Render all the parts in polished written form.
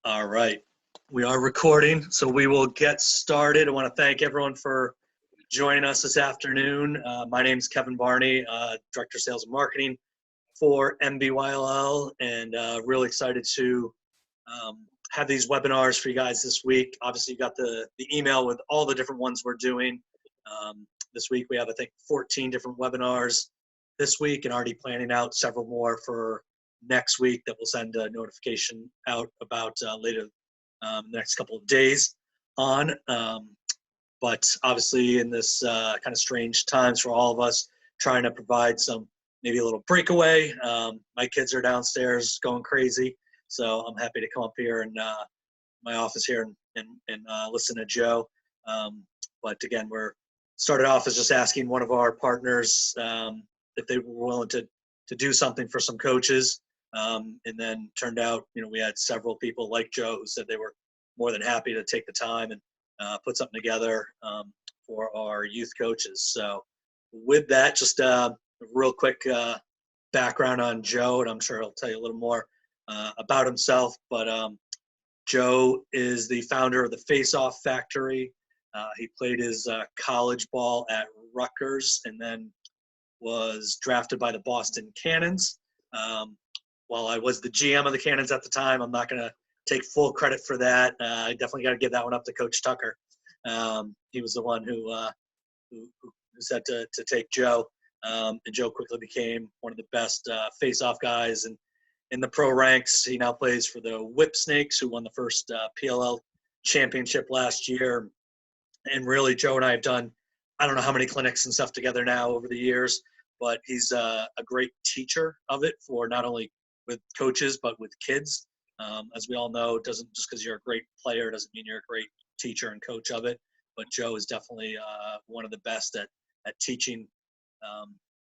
All right. We are recording, so we will get started. I want to thank everyone for joining us this afternoon. My name is Kevin Barney, Director of Sales and Marketing for MBYLL, and really excited to have these webinars for you guys this week. Obviously, you got the email with all the different ones we're doing. This week, we have, I think, 14 different webinars this week and already planning out several more for next week that we'll send a notification out about later the next couple of days on. But obviously in this kind of strange times for all of us, trying to provide some maybe a little breakaway. My kids are downstairs going crazy, so I'm happy to come up here in my office here and listen to Joe. But again, we're started off as just asking one of our partners if they were willing to do something for some coaches. And then turned out, we had several people like Joe who said they were more than happy to take the time and put something together for our youth coaches. So with that, just a real quick background on Joe, and I'm sure he'll tell you a little more about himself. But Joe is the founder of the Face Off Factory. He played his college ball at Rutgers and then was drafted by the Boston Cannons. While I was the GM of the Cannons at the time, I'm not going to take full credit for that. I definitely got to give that one up to Coach Tucker. He was the one who said to take Joe, and Joe quickly became one of the best face-off guys in the pro ranks. He now plays for the Whip Snakes, who won the first PLL championship last year. And really, Joe and I have done, I don't know how many clinics and stuff together now over the years, but he's a great teacher of it for not only with coaches, but with kids. As we all know, doesn't just because you're a great player doesn't mean you're a great teacher and coach of it. But Joe is definitely one of the best at teaching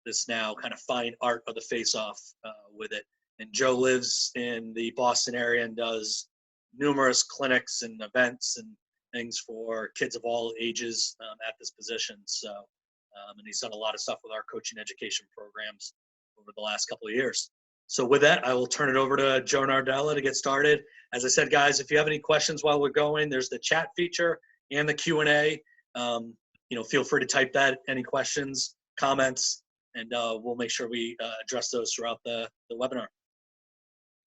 this now kind of fine art of the face-off with it. And Joe lives in the Boston area and does numerous clinics and events and things for kids of all ages at this position. So, and he's done a lot of stuff with our coaching education programs over the last couple of years. So with that, I will turn it over to Joe Nardella to get started. As I said, guys, if you have any questions while we're going, there's the chat feature and the Q&A. Feel free to type that, any questions, comments, and we'll make sure we address those throughout the webinar.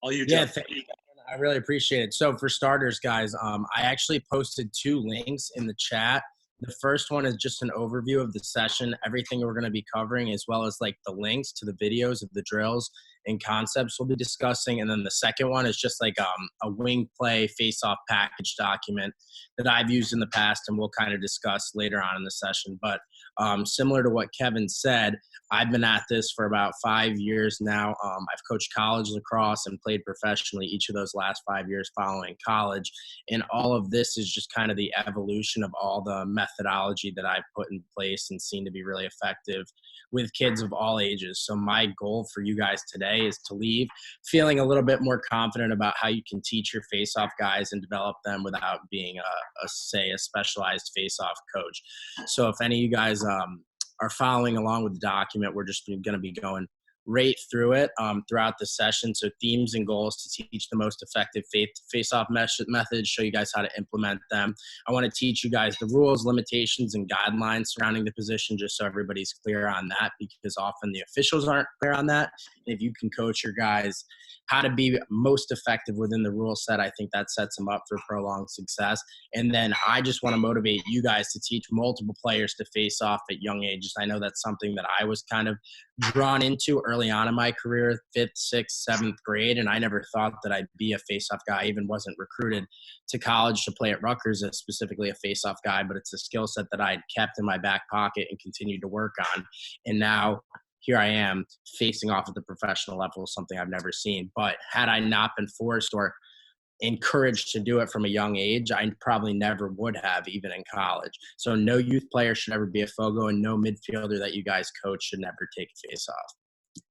All you, Joe. Yeah, thank you. I really appreciate it. So for starters, guys, I actually posted 2 links in the chat. The first one is just an overview of the session, everything we're going to be covering, as well as like the links to the videos of the drills and concepts we'll be discussing. And then the second one is just like a wing play face-off package document that I've used in the past and we'll kind of discuss later on in the session. But similar to what Kevin said, I've been at this for about 5 years now. I've coached college lacrosse and played professionally each of those last 5 years following college. And all of this is just kind of the evolution of all the methodology that I've put in place and seen to be really effective with kids of all ages. So my goal for you guys today is to leave feeling a little bit more confident about how you can teach your face-off guys and develop them without being a specialized face-off coach. So if any of you guys are following along with the document, we're just going to be going right through it throughout the session. So themes and goals to teach the most effective face-off methods, show you guys how to implement them. I want to teach you guys the rules, limitations, and guidelines surrounding the position, just so everybody's clear on that, because often the officials aren't clear on that. And if you can coach your guys how to be most effective within the rule set, I think that sets them up for prolonged success. And then I just want to motivate you guys to teach multiple players to face off at young ages. I know that's something that I was kind of drawn into early on in my career, 5th, 6th, 7th grade, and I never thought that I'd be a face-off guy. I even wasn't recruited to college to play at Rutgers as specifically a face-off guy, but it's a skill set that I'd kept in my back pocket and continued to work on. And now here I am facing off at the professional level, something I've never seen. But had I not been forced or encouraged to do it from a young age, I probably never would have, even in college. So no youth player should ever be a FOGO, and no midfielder that you guys coach should never take a face off.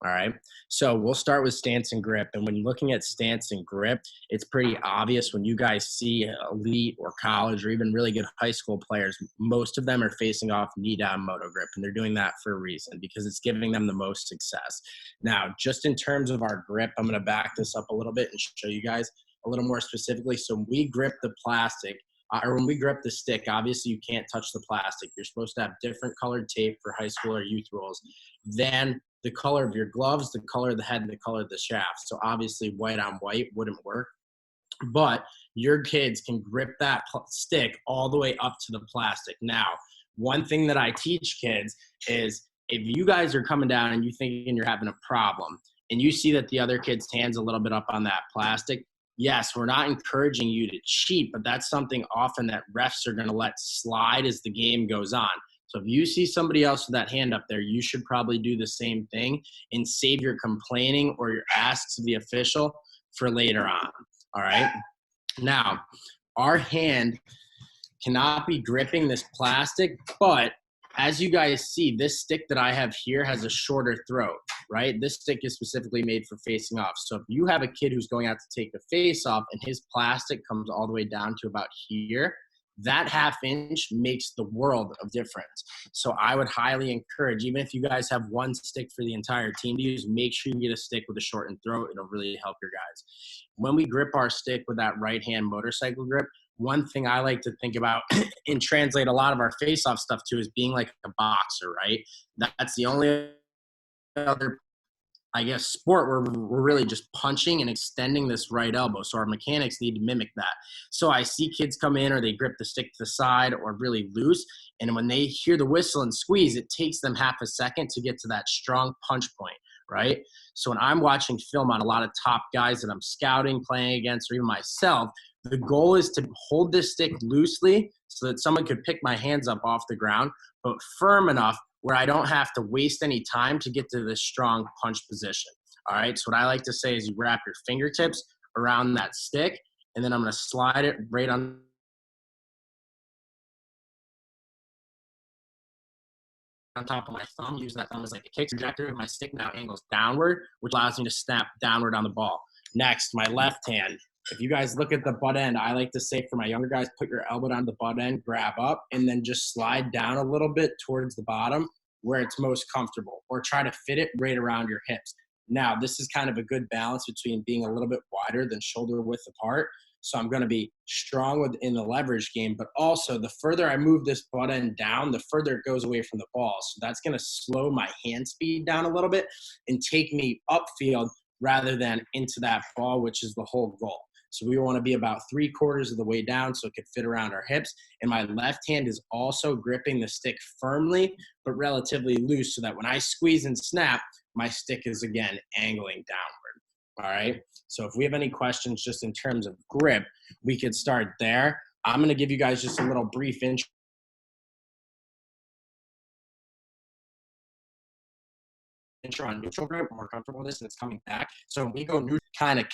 All right. So we'll start with stance and grip. And when you're looking at stance and grip, it's pretty obvious when you guys see elite or college or even really good high school players, most of them are facing off knee down moto grip. And they're doing that for a reason, because it's giving them the most success. Now, just in terms of our grip, I'm going to back this up a little bit and show you guys a little more specifically. So when we grip the plastic, or when we grip the stick, obviously you can't touch the plastic. You're supposed to have different colored tape for high school or youth rules than the color of your gloves, the color of the head, and the color of the shaft. So obviously white on white wouldn't work, but your kids can grip that stick all the way up to the plastic. Now, one thing that I teach kids is if you guys are coming down and you thinking you're having a problem and you see that the other kid's hand's a little bit up on that plastic, yes, we're not encouraging you to cheat, but that's something often that refs are going to let slide as the game goes on. So if you see somebody else with that hand up there, you should probably do the same thing and save your complaining or your asks of the official for later on. All right. Now, our hand cannot be gripping this plastic, but as you guys see, this stick that I have here has a shorter throat, right? This stick is specifically made for facing off. So if you have a kid who's going out to take the face off and his plastic comes all the way down to about here, that half inch makes the world of difference. So I would highly encourage, even if you guys have one stick for the entire team to use, make sure you get a stick with a shortened throat. It'll really help your guys. When we grip our stick with that right hand motorcycle grip, one thing I like to think about and translate a lot of our face-off stuff to is being like a boxer, right? That's the only other, I guess, sport where we're really just punching and extending this right elbow. So our mechanics need to mimic that. So I see kids come in or they grip the stick to the side or really loose. And when they hear the whistle and squeeze, it takes them half a second to get to that strong punch point, right? So when I'm watching film on a lot of top guys that I'm scouting, playing against, or even myself, the goal is to hold this stick loosely so that someone could pick my hands up off the ground, but firm enough where I don't have to waste any time to get to this strong punch position. All right, so what I like to say is you wrap your fingertips around that stick, and then I'm going to slide it right on top of my thumb. Use that thumb as like a kick trajectory. My stick now angles downward, which allows me to snap downward on the ball. Next, my left hand. If you guys look at the butt end, I like to say for my younger guys, put your elbow down the butt end, grab up, and then just slide down a little bit towards the bottom where it's most comfortable, or try to fit it right around your hips. Now, this is kind of a good balance between being a little bit wider than shoulder width apart. So I'm going to be strong within the leverage game, but also the further I move this butt end down, the further it goes away from the ball. So that's going to slow my hand speed down a little bit and take me upfield rather than into that ball, which is the whole goal. So we want to be about 3/4 of the way down so it could fit around our hips. And my left hand is also gripping the stick firmly, but relatively loose so that when I squeeze and snap, my stick is again angling downward. All right. So if we have any questions just in terms of grip, we could start there. I'm going to give you guys just a little brief intro on neutral grip. We're more comfortable with this and it's coming back. So when we go neutral, kind of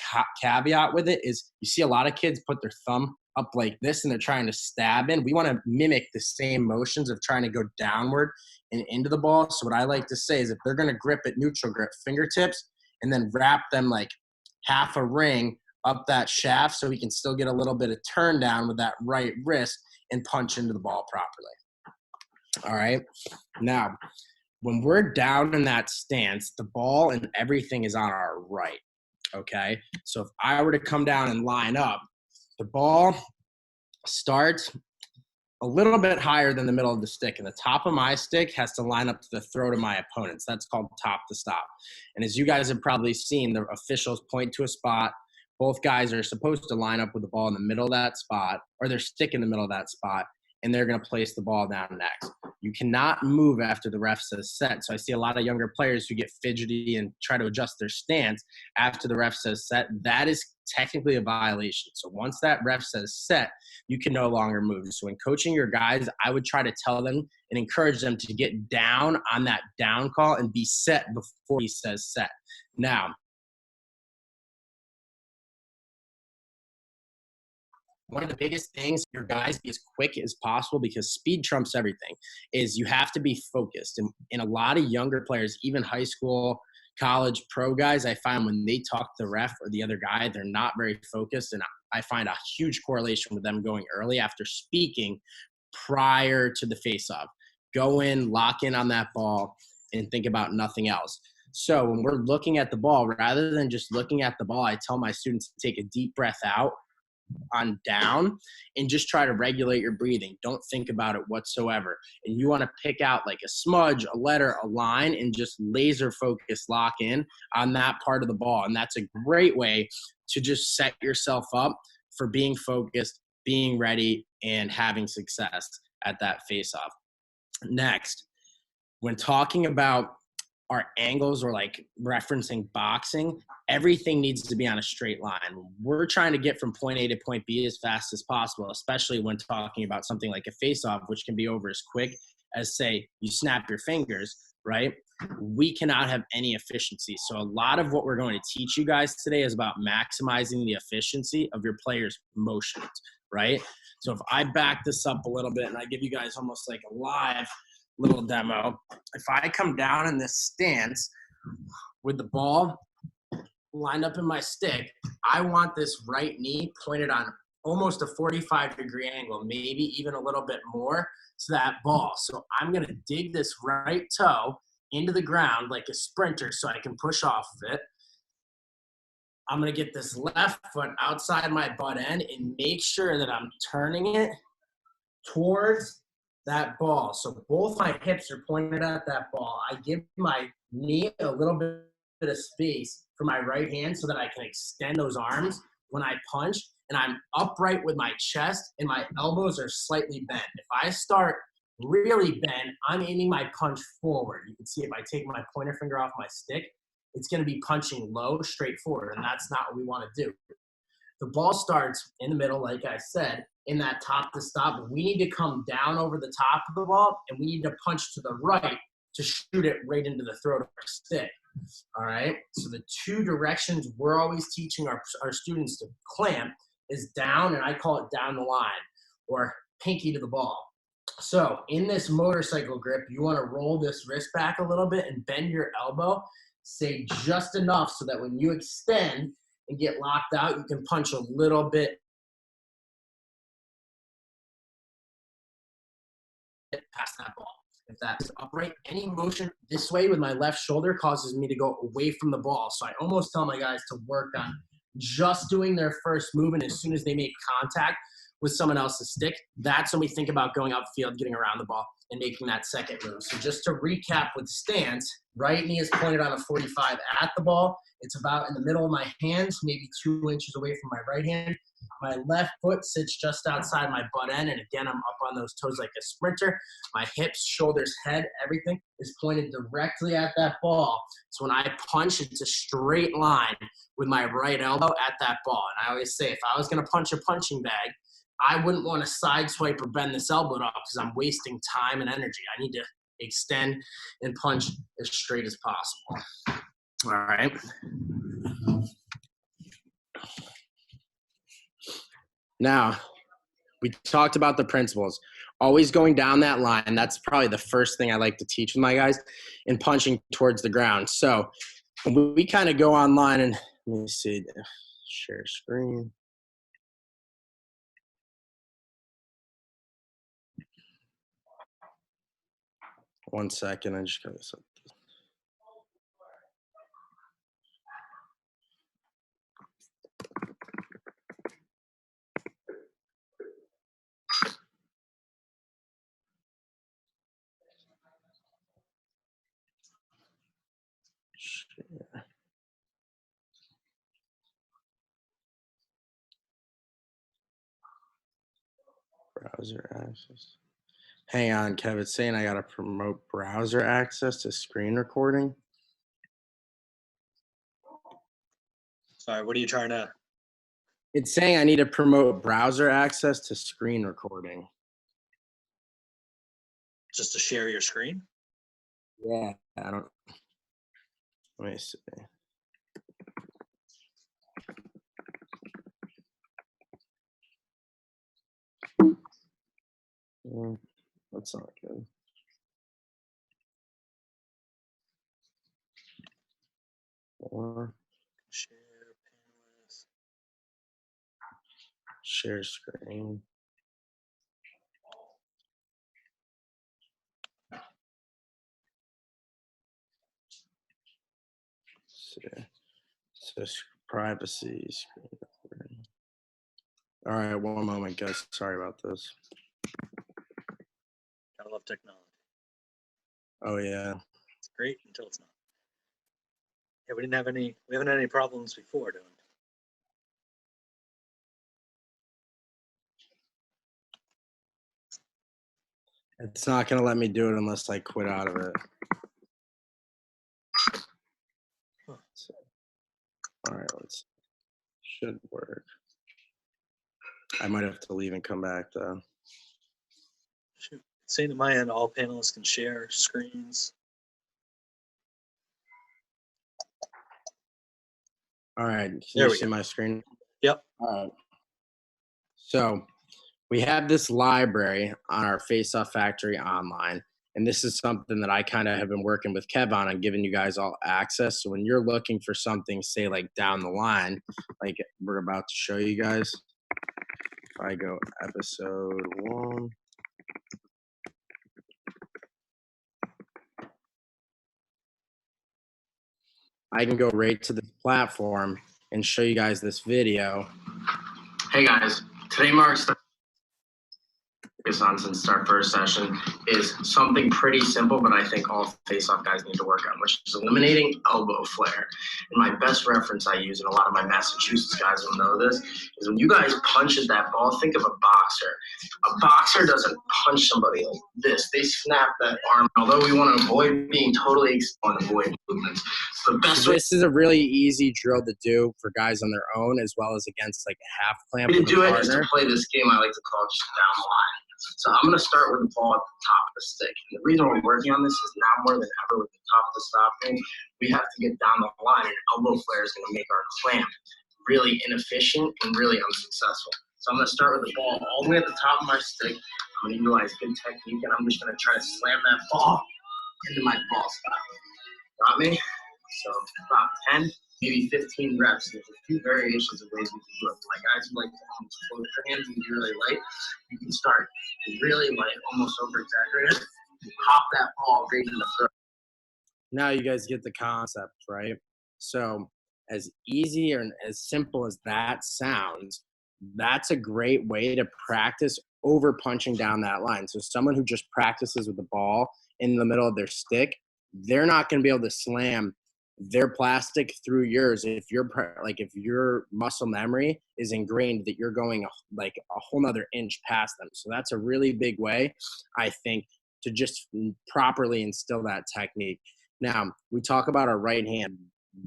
caveat with it is you see a lot of kids put their thumb up like this and they're trying to stab in. We want to mimic the same motions of trying to go downward and into the ball. So what I like to say is if they're going to grip it neutral grip, fingertips, and then wrap them like half a ring up that shaft so we can still get a little bit of turn down with that right wrist and punch into the ball properly. All right. Now, when we're down in that stance, the ball and everything is on our right. Okay. So if I were to come down and line up, the ball starts a little bit higher than the middle of the stick, and the top of my stick has to line up to the throat of my opponent's. That's called top to stop. And as you guys have probably seen, the officials point to a spot. Both guys are supposed to line up with the ball in the middle of that spot, or their stick in the middle of that spot, and they're going to place the ball down next. You cannot move after the ref says set. So I see a lot of younger players who get fidgety and try to adjust their stance after the ref says set. That is technically a violation. So once that ref says set, you can no longer move. So when coaching your guys, I would try to tell them and encourage them to get down on that down call and be set before he says set. Now, one of the biggest things, your guys be as quick as possible because speed trumps everything, is you have to be focused. And a lot of younger players, even high school, college, pro guys, I find when they talk to the ref or the other guy, they're not very focused. And I find a huge correlation with them going early after speaking prior to the face-off. Go in, lock in on that ball, and think about nothing else. So when we're looking at the ball, rather than just looking at the ball, I tell my students to take a deep breath out on down and just try to regulate your breathing. Don't think about it whatsoever. And you want to pick out like a smudge, a letter, a line, and just laser focus, lock in on that part of the ball. And that's a great way to just set yourself up for being focused, being ready, and having success at that face-off. Next, when talking about our angles or like referencing boxing, everything needs to be on a straight line. We're trying to get from point A to point B as fast as possible, especially when talking about something like a face-off, which can be over as quick as, say, you snap your fingers, right? We cannot have any efficiency. So a lot of what we're going to teach you guys today is about maximizing the efficiency of your players' motions, right? So if I back this up a little bit and I give you guys almost like a live little demo, if I come down in this stance with the ball lined up in my stick, I want this right knee pointed on almost a 45-degree angle, maybe even a little bit more to that ball. So I'm going to dig this right toe into the ground like a sprinter so I can push off of it. I'm going to get this left foot outside my butt end and make sure that I'm turning it towards that ball. So both my hips are pointed at that ball. I give my knee a little bit of space for my right hand so that I can extend those arms when I punch, and I'm upright with my chest and my elbows are slightly bent. If I start really bent, I'm aiming my punch forward. You can see if I take my pointer finger off my stick, it's going to be punching low, straight forward, and that's not what we want to do. The ball starts in the middle, like I said, in that top to stop. We need to come down over the top of the ball, and we need to punch to the right to shoot it right into the throat of our stick. All right? So the two directions we're always teaching our students to clamp is down, and I call it down the line, or pinky to the ball. So in this motorcycle grip, you want to roll this wrist back a little bit and bend your elbow, say just enough so that when you extend and get locked out, you can punch a little bit past that ball. If that's upright, any motion this way with my left shoulder causes me to go away from the ball. So I almost tell my guys to work on just doing their first move, and as soon as they make contact with someone else's stick, that's when we think about going upfield, getting around the ball, and making that second move. So just to recap with stance, right knee is pointed on a 45 at the ball. It's about in the middle of my hands, maybe 2 inches away from my right hand. My left foot sits just outside my butt end, and again, I'm up on those toes like a sprinter. My hips, shoulders, head, everything is pointed directly at that ball. So when I punch, it's a straight line with my right elbow at that ball. And I always say, if I was going to punch a punching bag, I wouldn't want to side swipe or bend this elbow off because I'm wasting time and energy. I need to extend and punch as straight as possible. All right. Now, we talked about the principles. Always going down that line. That's probably the first thing I like to teach with my guys, and punching towards the ground. So we kind of go online and let me see, share screen. One second, I just got this up. Share. Browser access. Hang on, Kev. It's saying I got to promote browser access to screen recording. Sorry, what are you trying to? It's saying I need to promote browser access to screen recording. Just to share your screen? Yeah, I don't. Let me see. That's not good. Or share screen. So privacy. All right, one moment, guys. Sorry about this. I love technology. Oh yeah. It's great until it's not. Yeah, we haven't had any problems before doing it. It's not gonna let me do it unless I quit out of it. Huh. So, all right, let's. Should work. I might have to leave and come back though. Shoot. It's saying to my end, all panelists can share screens. All right, can There you we see go. my screen? Yep. All right. So we have this library on our Face Off Factory online. And this is something that I kind of have been working with Kev on giving you guys all access. So when you're looking for something, say like down the line, like we're about to show you guys, if I go episode 1, I can go right to this platform and show you guys this video. Hey guys, today marks the focus on since our first session is something pretty simple, but I think all face-off guys need to work on, which is eliminating elbow flare. And my best reference I use, and a lot of my Massachusetts guys will know this, is when you guys punch at that ball, think of a boxer. A boxer doesn't punch somebody like this. They snap that arm. Although we want to avoid being totally exposed, avoid movements. The best way. This is a really easy drill to do for guys on their own, as well as against like a half clamp. To do it is to play this game I like to call just down the line. So I'm going to start with the ball at the top of the stick. And the reason we're working on this is now more than ever with the top of the stop thing, we have to get down the line, and elbow flare is going to make our clamp really inefficient and really unsuccessful. So I'm going to start with the ball all the way at the top of my stick. I'm going to utilize good technique, and I'm just going to try to slam that ball into my ball spot. Got me? So about 10, maybe 15 reps. There's a few variations of ways we can do it. Like guys who like to almost close their hands and be really light, you can start really light, almost over exaggerated, and pop that ball right in the throat. Now you guys get the concept, right? So as easy and as simple as that sounds, that's a great way to practice over punching down that line. So someone who just practices with the ball in the middle of their stick, they're not going to be able to slam their plastic through yours if your muscle memory is ingrained that you're going like a whole nother inch past them. So that's a really big way, I think, to just properly instill that technique. Now, we talk about our right hand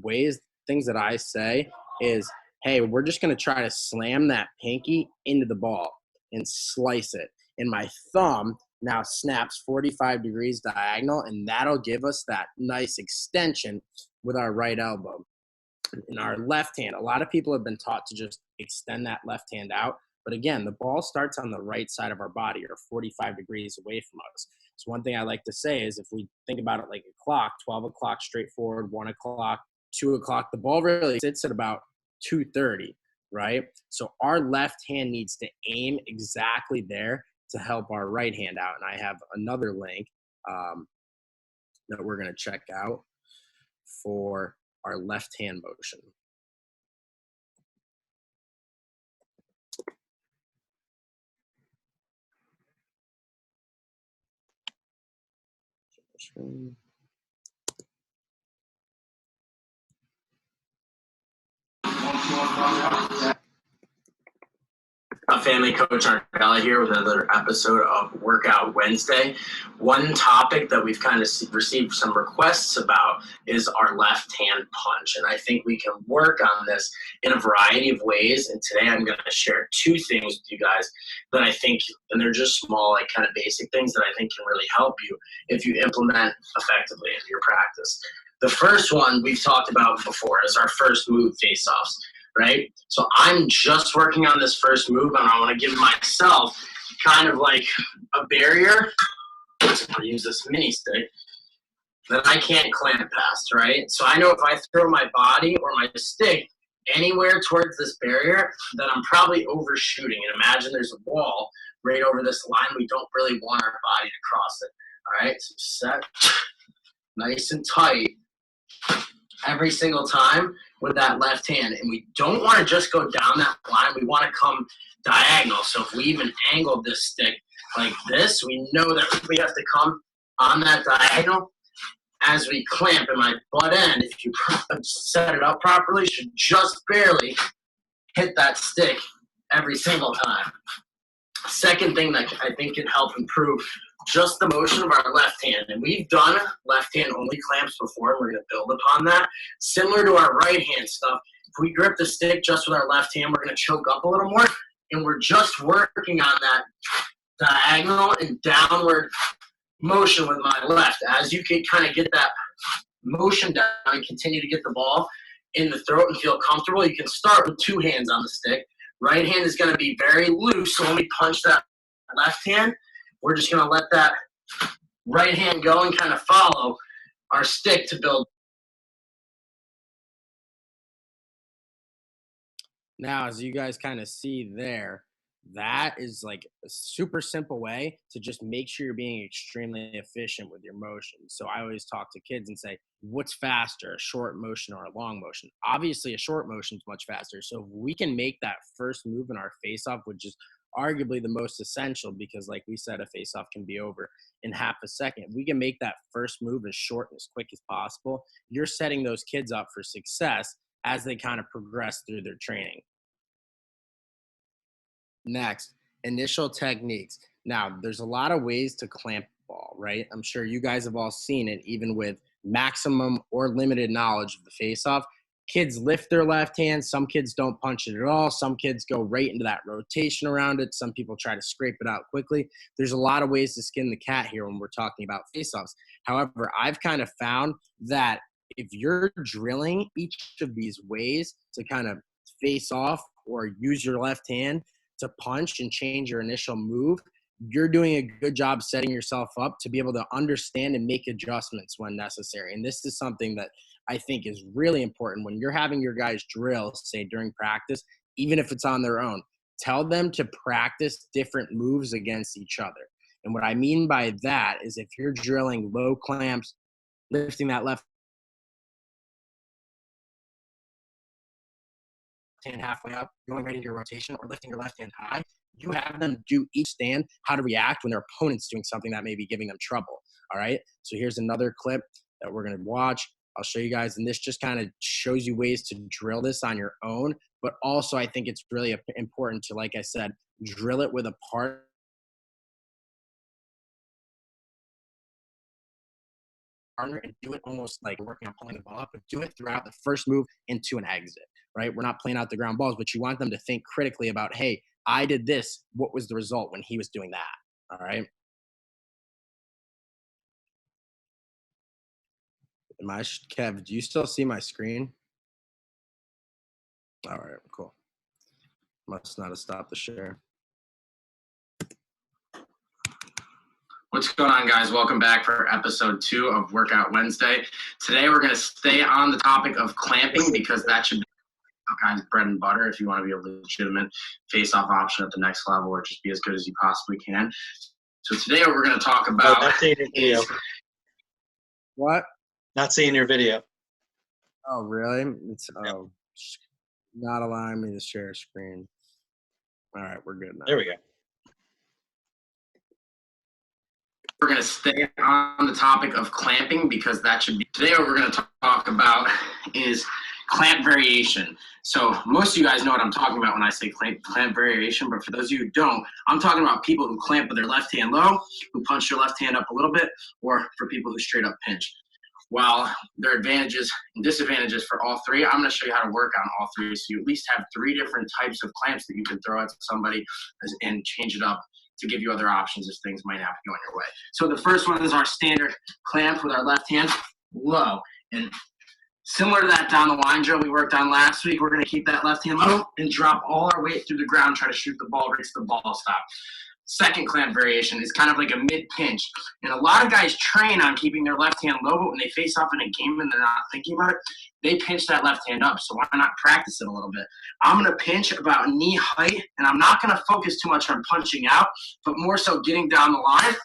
ways. Things that I say is, hey, we're just going to try to slam that pinky into the ball and slice it. And my thumb now snaps 45 degrees diagonal, and that'll give us that nice extension with our right elbow. In our left hand, a lot of people have been taught to just extend that left hand out. But again, the ball starts on the right side of our body, or 45 degrees away from us. So one thing I like to say is, if we think about it like a clock, 12 o'clock straight forward, 1 o'clock, 2 o'clock, the ball really sits at about 2:30, right? So our left hand needs to aim exactly there to help our right hand out. And I have another link that we're going to check out for our left hand motion. Family Coach Nardella here with another episode of Workout Wednesday. One topic that we've kind of received some requests about is our left hand punch. And I think we can work on this in a variety of ways. And today I'm going to share 2 things with you guys that I think, and they're just small, like kind of basic things that I think can really help you if you implement effectively into your practice. The first one we've talked about before is our first move face-offs. Right? So I'm just working on this first move, and I want to give myself kind of like a barrier. I'm going to use this mini stick that I can't clamp past, right? So I know if I throw my body or my stick anywhere towards this barrier, then I'm probably overshooting. And imagine there's a wall right over this line. We don't really want our body to cross it. All right, so set nice and tight. every single time with that left hand. And we don't want to just go down that line. We want to come diagonal. So if we even angled this stick like this, we know that we have to come on that diagonal as we clamp. And my butt end, if you set it up properly, should just barely hit that stick every single time. Second thing that I think can help improve just the motion of our left hand. And we've done left hand only clamps before, and we're going to build upon that. Similar to our right hand stuff, if we grip the stick just with our left hand, we're going to choke up a little more, and we're just working on that diagonal and downward motion with my left. As you can kind of get that motion down and continue to get the ball in the throat and feel comfortable, you can start with two hands on the stick. Right hand is going to be very loose, so when we punch that left hand, we're just going to let that right hand go and kind of follow our stick to build. Now, as you guys kind of see there, that is like a super simple way to just make sure you're being extremely efficient with your motion. So I always talk to kids and say, what's faster, a short motion or a long motion? Obviously, a short motion is much faster. So if we can make that first move in our face-off, which is arguably the most essential, because like we said, a face-off can be over in half a second. If we can make that first move as short and as quick as possible, you're setting those kids up for success as they kind of progress through their training. Next, initial techniques. Now, there's a lot of ways to clamp the ball, right? I'm sure you guys have all seen it, even with maximum or limited knowledge of the face-off. Kids lift their left hand. Some kids don't punch it at all. Some kids go right into that rotation around it. Some people try to scrape it out quickly. There's a lot of ways to skin the cat here when we're talking about face-offs. However, I've kind of found that if you're drilling each of these ways to kind of face off or use your left hand to punch and change your initial move, you're doing a good job setting yourself up to be able to understand and make adjustments when necessary. And this is something that I think is really important when you're having your guys drill, say during practice, even if it's on their own. Tell them to practice different moves against each other. And what I mean by that is if you're drilling low clamps, lifting that left hand halfway up, going right into your rotation, or lifting your left hand high, you have them do each stand how to react when their opponent's doing something that may be giving them trouble. All right. So here's another clip that we're going to watch. I'll show you guys, and this just kind of shows you ways to drill this on your own. But also, I think it's really important to, like I said, drill it with a partner and do it almost like working on pulling the ball up, but do it throughout the first move into an exit, right? We're not playing out the ground balls, but you want them to think critically about, hey, I did this. What was the result when he was doing that? All right. Kev, do you still see my screen? All right, cool. Must not have stopped the share. What's going on, guys? Welcome back for episode 2 of Workout Wednesday. Today, we're going to stay on the topic of clamping because that should be guys' bread and butter if you want to be a legitimate face-off option at the next level or just be as good as you possibly can. So today, what we're going to talk about not seeing your video. What? Not seeing your video. Oh, really? It's not allowing me to share a screen. All right, we're good now. There we go. We're going to stay on the topic of clamping because that should be today. What we're going to talk about is clamp variation. So most of you guys know what I'm talking about when I say clamp variation, but for those of you who don't, I'm talking about people who clamp with their left hand low, who punch their left hand up a little bit, or for people who straight up pinch. While there are advantages and disadvantages for all three, I'm going to show you how to work on all three so you at least have 3 different types of clamps that you can throw at somebody and change it up to give you other options if things might not be going your way. So the first one is our standard clamp with our left hand low. And similar to that down the line drill we worked on last week, we're going to keep that left hand low and drop all our weight through the ground, try to shoot the ball right to the ball stop. Second clamp variation is kind of like a mid-pinch. And a lot of guys train on keeping their left hand low, but when they face off in a game and they're not thinking about it, they pinch that left hand up. So why not practice it a little bit? I'm going to pinch about knee height, and I'm not going to focus too much on punching out, but more so getting down the line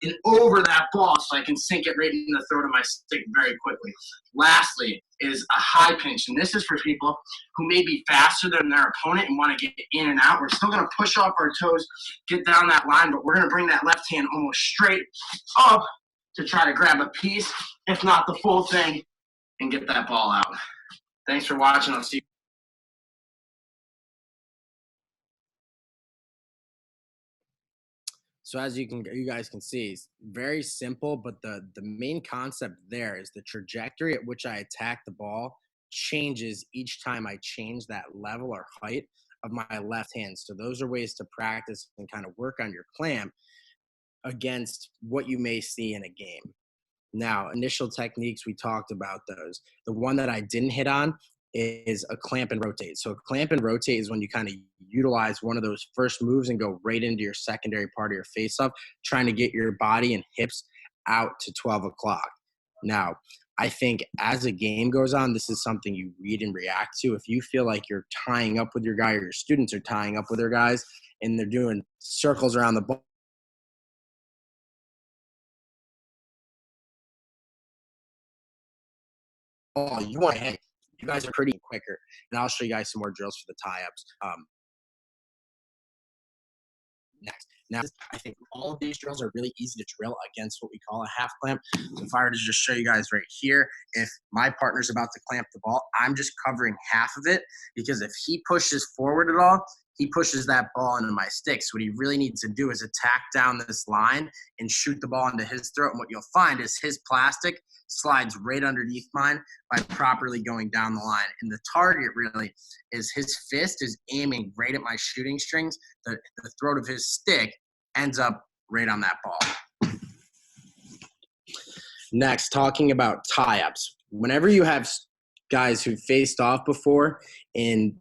and over that ball so I can sink it right in the throat of my stick very quickly. Lastly is a high pinch, and this is for people who may be faster than their opponent and want to get in and out. We're still going to push off our toes, get down that line, but we're going to bring that left hand almost straight up to try to grab a piece, if not the full thing, and get that ball out. Thanks for watching. I'll see you. So as you guys can see, it's very simple, but the main concept there is the trajectory at which I attack the ball changes each time I change that level or height of my left hand. So those are ways to practice and kind of work on your clamp against what you may see in a game. Now, initial techniques, we talked about those. The one that I didn't hit on is a clamp and rotate. So a clamp and rotate is when you kind of utilize one of those first moves and go right into your secondary part of your face-off, trying to get your body and hips out to 12 o'clock. Now, I think as a game goes on, this is something you read and react to. If you feel like you're tying up with your guy or your students are tying up with their guys and they're doing circles around the ball, you want to hang. You guys are pretty quicker, and I'll show you guys some more drills for the tie-ups next. Now, I think all of these drills are really easy to drill against what we call a half clamp. So if I were to just show you guys right here, if my partner's about to clamp the ball, I'm just covering half of it, because if he pushes forward at all, he pushes that ball into my stick. So what he really needs to do is attack down this line and shoot the ball into his throat. And what you'll find is his plastic slides right underneath mine by properly going down the line. And the target really is his fist is aiming right at my shooting strings. The throat of his stick ends up right on that ball. Next, talking about tie-ups. Whenever you have guys who faced off before and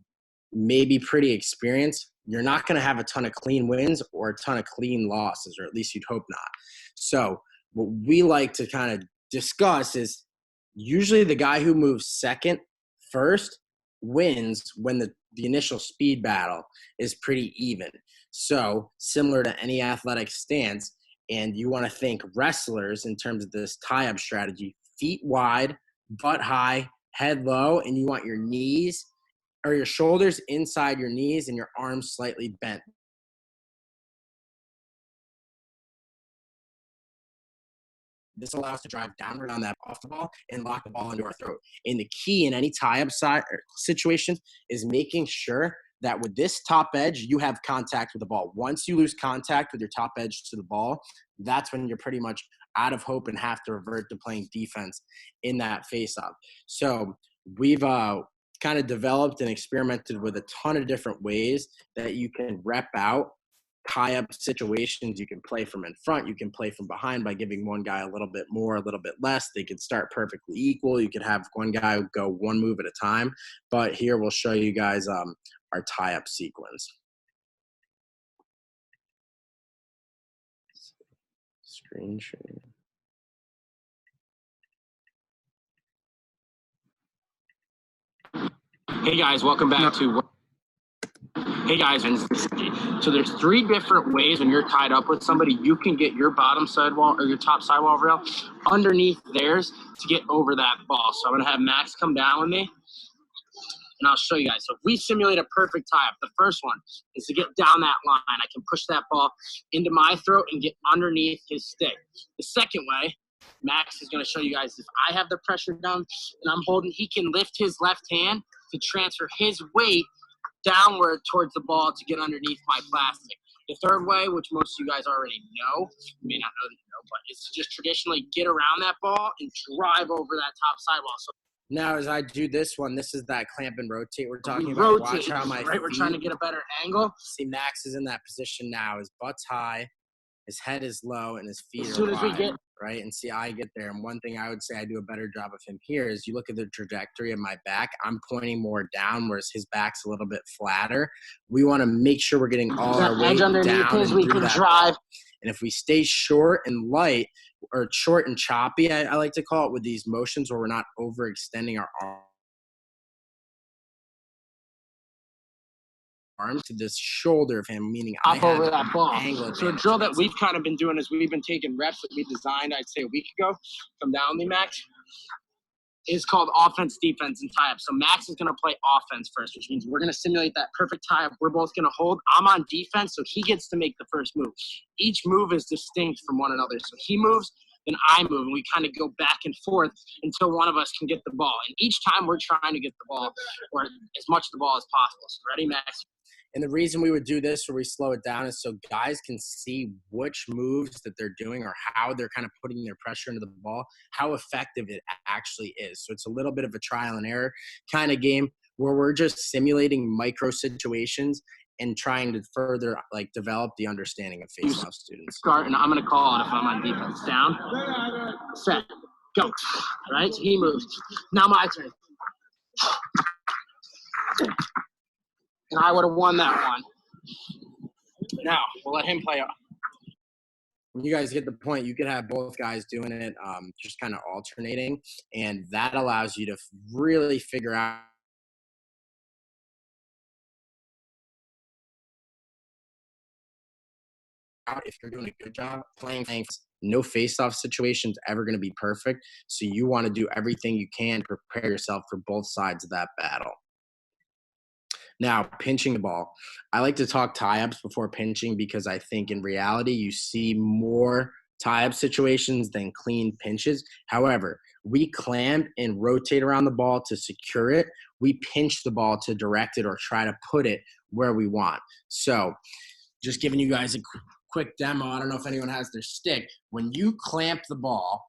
maybe pretty experienced, you're not going to have a ton of clean wins or a ton of clean losses, or at least you'd hope not. So what we like to kind of discuss is usually the guy who moves second first wins when the initial speed battle is pretty even. So similar to any athletic stance, and you want to think wrestlers in terms of this tie-up strategy, feet wide, butt high, head low, and you want your knees or your shoulders inside your knees and your arms slightly bent. This allows us to drive downward on that off the ball and lock the ball into our throat. And the key in any tie-up situation is making sure that with this top edge, you have contact with the ball. Once you lose contact with your top edge to the ball, that's when you're pretty much out of hope and have to revert to playing defense in that face-off. So we've kind of developed and experimented with a ton of different ways that you can rep out tie-up situations. You can play from in front, you can play from behind by giving one guy a little bit more, a little bit less. They could start perfectly equal. You could have one guy go one move at a time. But here we'll show you guys our tie-up sequence. Screen share. Hey guys, welcome back to Hey guys, so there's three different ways when you're tied up with somebody, you can get your bottom sidewall or your top sidewall rail underneath theirs to get over that ball. So I'm gonna have Max come down with me and I'll show you guys. So if we simulate a perfect tie up, the first one is to get down that line. I can push that ball into my throat and get underneath his stick. The second way, Max is gonna show you guys, if I have the pressure down and I'm holding, he can lift his left hand to transfer his weight downward towards the ball to get underneath my plastic. The third way, which most of you guys already know, you may not know that you know, but is to just traditionally get around that ball and drive over that top sidewall. So now as I do this one, this is that clamp and rotate we're talking about. Watch how my feet, we're trying to get a better angle. See, Max is in that position now. His butt's high, his head is low, and his feet are wide, right? And see, I get there. And one thing I would say I do a better job of him here is you look at the trajectory of my back. I'm pointing more down, whereas his back's a little bit flatter. We want to make sure we're getting all our weight down and through that ball. And if we stay short and light, or short and choppy, I like to call it, with these motions where we're not overextending our arm arm to this shoulder of him, meaning up over that ball. Angle so a drill that we've kind of been doing is we've been taking reps that we designed, I'd say a week ago, from down the Max, is called offense, defense, and tie-up. So Max is going to play offense first, which means we're going to simulate that perfect tie-up. We're both going to hold. I'm on defense, so he gets to make the first move. Each move is distinct from one another. So he moves, then I move, and we kind of go back and forth until one of us can get the ball. And each time we're trying to get the ball, or as much of the ball as possible. So ready, Max? And the reason we would do this, or we slow it down, is so guys can see which moves that they're doing or how they're kind of putting their pressure into the ball, how effective it actually is. So it's a little bit of a trial and error kind of game where we're just simulating micro situations and trying to further like develop the understanding of face-off students. Start, and I'm going to call it if I'm on defense. Down, set, go. All right, so he moves. Now my turn. And I would have won that one. Now, we'll let him play. When you guys get the point, you could have both guys doing it, just kind of alternating, and that allows you to really figure out if you're doing a good job playing things. No face-off situation is ever going to be perfect, so you want to do everything you can to prepare yourself for both sides of that battle. Now, pinching the ball. I like to talk tie-ups before pinching because I think in reality you see more tie-up situations than clean pinches. However, we clamp and rotate around the ball to secure it. We pinch the ball to direct it or try to put it where we want. So just giving you guys a quick demo. I don't know if anyone has their stick. When you clamp the ball,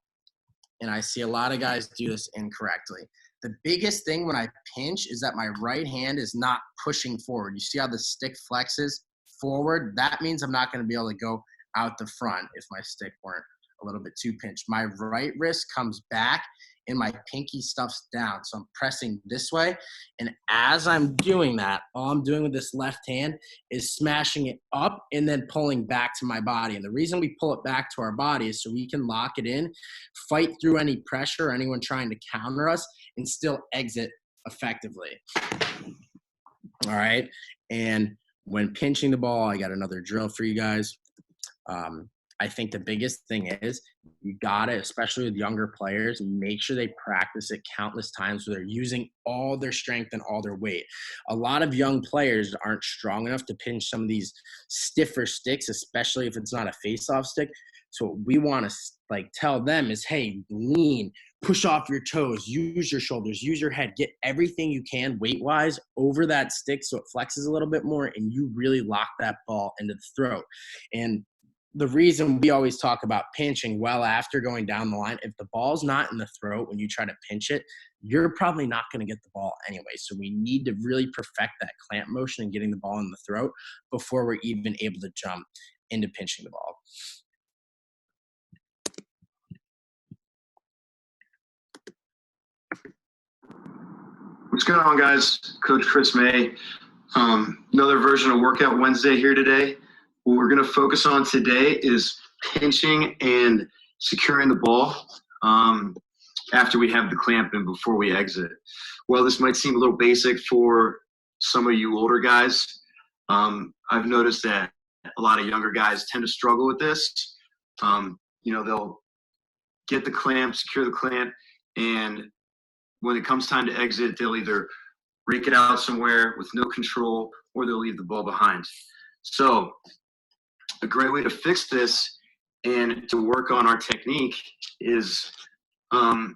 and I see a lot of guys do this incorrectly, the biggest thing when I pinch is that my right hand is not pushing forward. You see how the stick flexes forward? That means I'm not going to be able to go out the front if my stick weren't a little bit too pinched. My right wrist comes back and my pinky stuffs down. So I'm pressing this way. And as I'm doing that, all I'm doing with this left hand is smashing it up and then pulling back to my body. And the reason we pull it back to our body is so we can lock it in, fight through any pressure, anyone trying to counter us, and still exit effectively. All right. And when pinching the ball, I got another drill for you guys. I think the biggest thing is you got to, especially with younger players, make sure they practice it countless times so they're using all their strength and all their weight. A lot of young players aren't strong enough to pinch some of these stiffer sticks, especially if it's not a face-off stick. So what we want to like tell them is, hey, lean, push off your toes, use your shoulders, use your head, get everything you can weight-wise over that stick so it flexes a little bit more and you really lock that ball into the throat. And the reason we always talk about pinching well after going down the line, if the ball's not in the throat when you try to pinch it, you're probably not going to get the ball anyway. So we need to really perfect that clamp motion and getting the ball in the throat before we're even able to jump into pinching the ball. What's going on, guys? Coach Chris May. Another version of Workout Wednesday here today. What we're going to focus on today is pinching and securing the ball after we have the clamp in before we exit. Well, this might seem a little basic for some of you older guys. I've noticed that a lot of younger guys tend to struggle with this. They'll get the clamp, secure the clamp, and when it comes time to exit, they'll either rake it out somewhere with no control or they'll leave the ball behind. So a great way to fix this and to work on our technique is to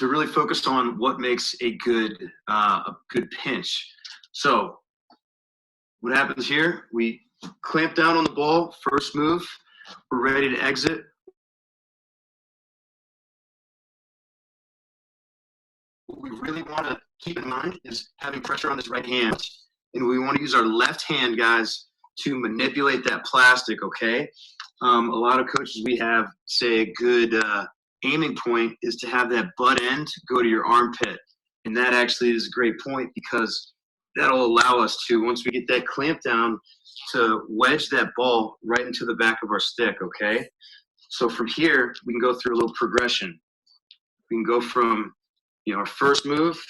really focus on what makes a good pinch. So what happens here, we clamp down on the ball, first move, we're ready to exit. What we really want to keep in mind is having pressure on this right hand. And we want to use our left hand, guys, to manipulate that plastic, okay? A lot of coaches we have say a good aiming point is to have that butt end go to your armpit. And that actually is a great point because that'll allow us to, once we get that clamp down, to wedge that ball right into the back of our stick, okay? So from here, we can go through a little progression. We can go from, our first move,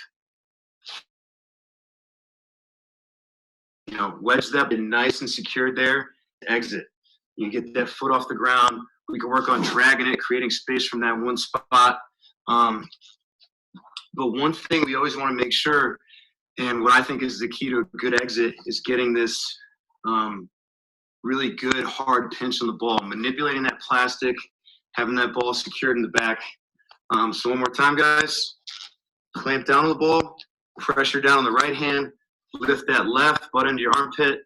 wedge that in nice and secured there, exit. You get that foot off the ground. We can work on dragging it, creating space from that one spot. But one thing we always want to make sure, and what I think is the key to a good exit, is getting this really good hard pinch on the ball, manipulating that plastic, having that ball secured in the back. So one more time, guys. Clamp down on the ball, pressure down on the right hand, lift that left butt into your armpit,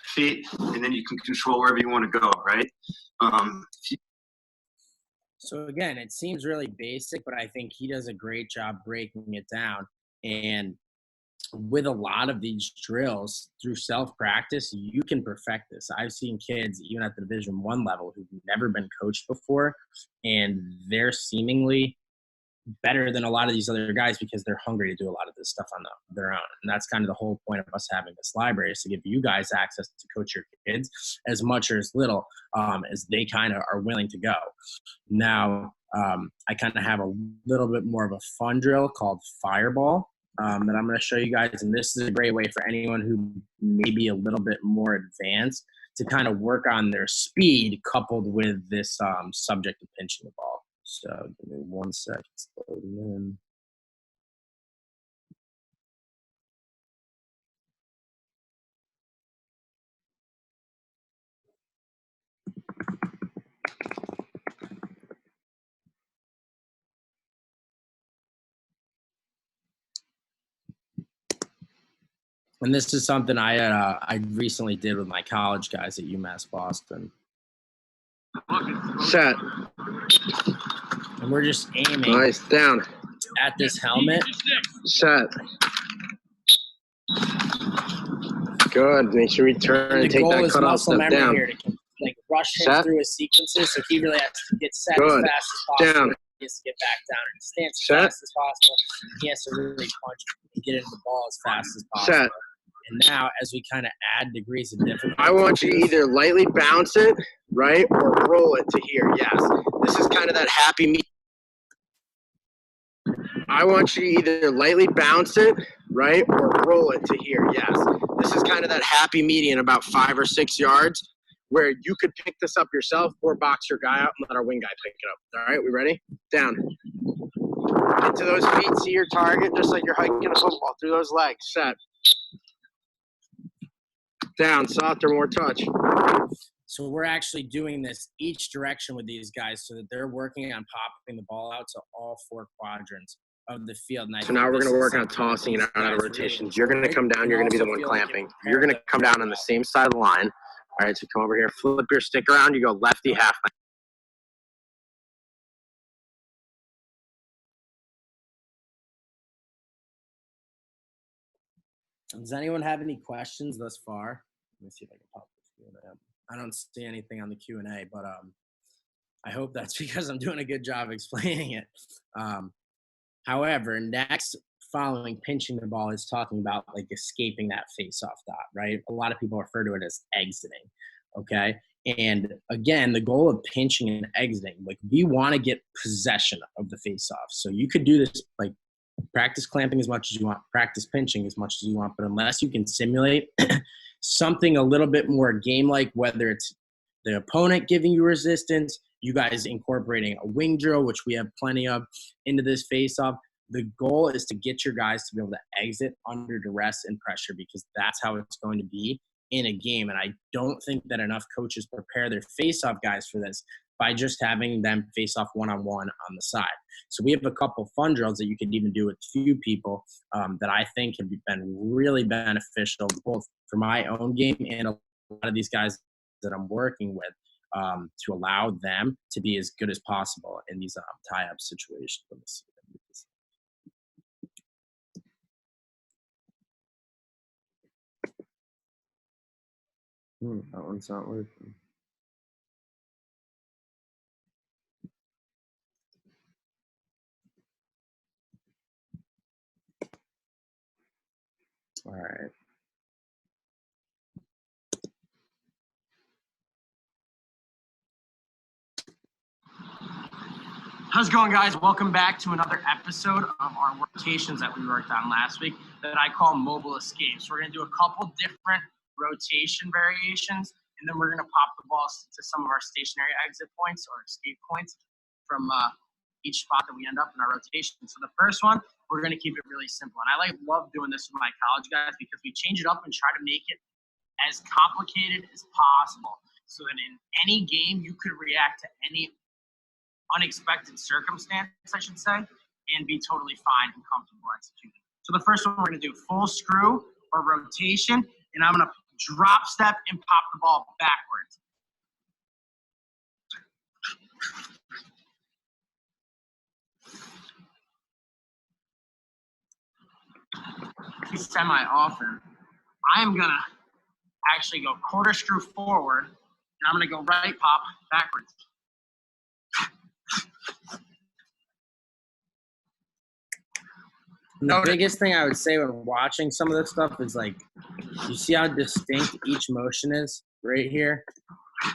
feet, and then you can control wherever you want to go, right? So again, it seems really basic, but I think he does a great job breaking it down. And with a lot of these drills through self-practice, you can perfect this. I've seen kids, even at the Division I level, who've never been coached before, and they're seemingly better than a lot of these other guys because they're hungry to do a lot of this stuff on their own. And that's kind of the whole point of us having this library, is to give you guys access to coach your kids as much or as little as they kind of are willing to go. Now, I kind of have a little bit more of a fun drill called Fireball that I'm going to show you guys. And this is a great way for anyone who may be a little bit more advanced to kind of work on their speed coupled with this subject of pinching the ball. So give me 1 second. It's loading in. And this is something I recently did with my college guys at UMass Boston. Set. And we're just aiming Nice. Down. at this helmet. Set. Good. Make sure we turn and The take goal that is cutoff muscle step memory down. here to rush him Set. through his sequences. So he really has to get set Good. as fast as possible. Down. He has to get back down and stance as Set. fast as possible. He has to really punch and get into the ball as fast as possible. Set. And now, as we kind of add degrees of difficulty, I want you to either lightly bounce it, right, or roll it to here. Yes. This is kind of that happy medium. I want you to either lightly bounce it, right, or roll it to here. Yes. This is kind of that happy median, about 5 or 6 yards, where you could pick this up yourself or box your guy out and let our wing guy pick it up. All right, we ready? Down. Get to those feet, see your target, just like you're hiking a football through those legs. Set. Down, softer, more touch. So we're actually doing this each direction with these guys so that they're working on popping the ball out to all 4 quadrants of the field. And So now we're going to work on tossing it out of rotations. You're going to come down. You're going to be the one clamping. You're going to come down on the same side of the line. All right, so come over here. Flip your stick around. You go lefty half. Does anyone have any questions thus far? Let me see if I can pop the Q&A. I don't see anything on the Q&A, but I hope that's because I'm doing a good job explaining it. However, next, following pinching the ball, is talking about like escaping that face-off dot, right? A lot of people refer to it as exiting, okay? And again, the goal of pinching and exiting, like we want to get possession of the face-off. So you could do this, like practice clamping as much as you want, practice pinching as much as you want, but unless you can simulate something a little bit more game-like, whether it's the opponent giving you resistance, you guys incorporating a wing drill, which we have plenty of, into this face-off, the goal is to get your guys to be able to exit under duress and pressure, because that's how it's going to be in a game. And I don't think that enough coaches prepare their face-off guys for this by just having them face off one-on-one on the side. So we have a couple fun drills that you could even do with a few people that I think have been really beneficial, both for my own game and a lot of these guys that I'm working with, to allow them to be as good as possible in these tie-up situations. Let me see. That one's not working. All right. How's it going, guys? Welcome back to another episode of our rotations that we worked on last week that I call mobile escapes. We're going to do a couple different rotation variations, and then we're going to pop the balls to some of our stationary exit points or escape points from each spot that we end up in our rotation. So the first one, we're going to keep it really simple. And I love doing this with my college guys because we change it up and try to make it as complicated as possible so that in any game you could react to any unexpected circumstance, I should say, and be totally fine and comfortable executing. So the first one, we're going to do full screw or rotation, and I'm going to drop step and pop the ball backwards. Semi-often, I'm going to actually go quarter screw forward, and I'm going to go right pop backwards. The biggest thing I would say when watching some of this stuff is like, you see how distinct each motion is right here?